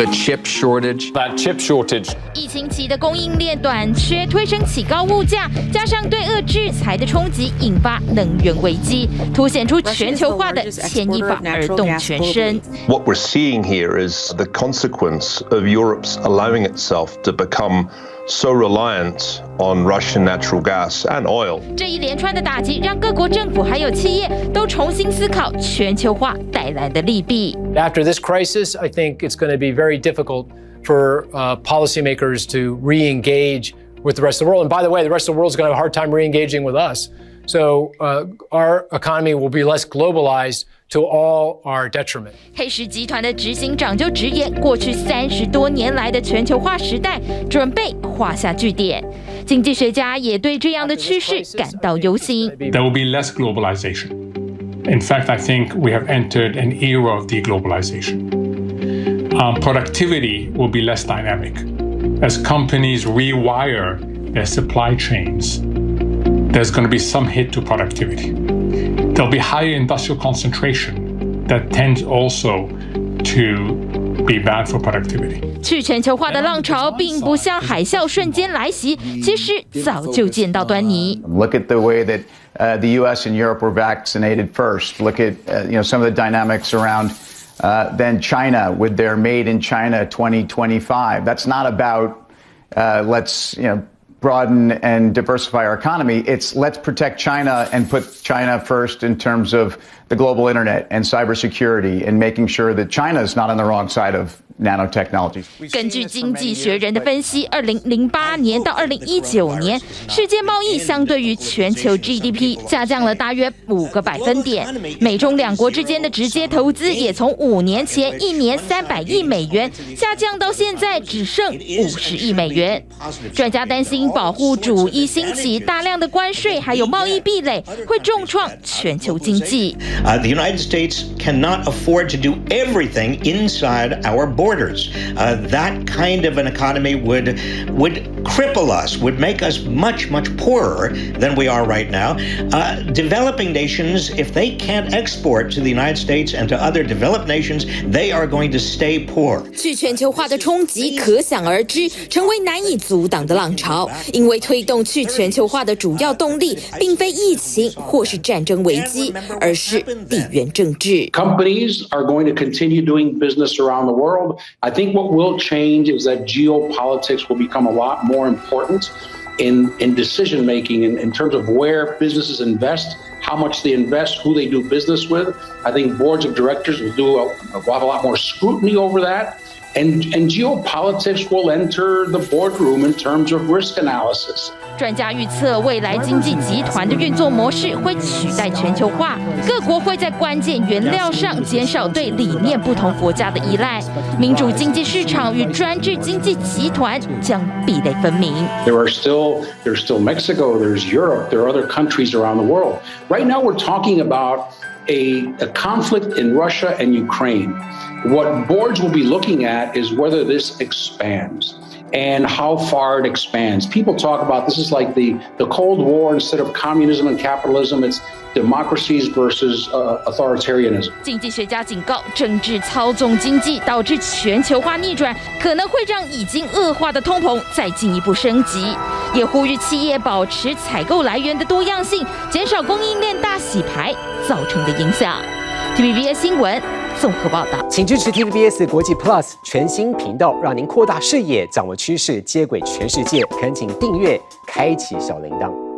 The chip shortage. That chip shortage. 疫情期的供应链短缺推升起高物价，加上对俄制裁的冲击，引发能源危机，凸显出全球化的牵一发而动全身。What we're seeing here is the consequence of Europe's allowing itself to become so reliant on Russian natural gas and oil. 这一连串的打击，让各国政府还有企业都重新思考全球化带来的利弊。After this crisis, I think it's going to be very difficult for policymakers to re-engage with the rest of the world. And by the way, the rest of the world is going to have a hard time re-engaging with us. So our economy will be less globalized to all our detriment. 黑石集团的执行长就直言，过去30多年来的全球化时代准备画下句点。经济学家也对这样的趋势感到忧心。There will be less globalization. In fact, I think we have entered an era of deglobalization. Productivity will be less dynamic. As companies rewire their supply chains, there's going to be some hit to productivity. There'll be higher industrial concentration that tends also to be bad for productivity. 去全球化的浪潮并不像海啸瞬间来袭，其实早就见到端倪。Look at the way that the U.S. and Europe were vaccinated first. Look at some of the dynamics around then China with their Made in China 2025. That's not about let's broaden and diversify our economy. It's let's protect China and put China first in terms of the global internet and cybersecurity and making sure that China is not on the wrong side of nanotechnology. 根据经济学人的分析，2008年到2019年，世界贸易相对于全球 GDP 下降了大约5个百分点。美中两国之间的直接投资也从5年前1年300亿美元下降到现在只剩50亿美元。专家担心保护主义兴起，大量的关税还有贸易壁垒会重创全球经济。The United States cannot afford to do everything inside our borders. That kind of an economy would cripple us, would make us much poorer than we are right now. Developing nations, if they can't export to the United States and to other developed nations, they are going to stay poor. 去全球化的冲击可想而知，成为难以阻挡的浪潮。因为推动去全球化的主要动力，并非疫情或是战争危机，而是地缘政治。Companies are going to continue doing business around the world. I think what will change is that geopolitics will become a lot more important in decision making in terms of where businesses invest, how much they invest, who they do business with. I think boards of directors will have a lot more scrutiny over that. And geopolitics will enter the boardroom in terms of risk analysis. 专家预测，未来经济集团的运作模式会取代全球化，各国会在关键原料上减少对理念不同国家的依赖，民主经济市场与专制经济集团将壁垒分明。There's still Mexico, there's Europe, there are other countries around the world. Right now, we're talking about a conflict in Russia and Ukraine. What boards will be looking at is whether this expands and how far it expands. People talk about this is like the Cold War. Instead of communism and capitalism, it's democracies versus authoritarianism. 经济学家警告，政治操纵经济导致全球化逆转，可能会让已经恶化的通膨再进一步升级。也呼吁企业保持采购来源的多样性，减少供应链大洗牌造成的影响。TVBS 新闻综合报道，请支持 TVBS 国际 Plus 全新频道，让您扩大视野，掌握趋势，接轨全世界。恳请订阅，开启小铃铛。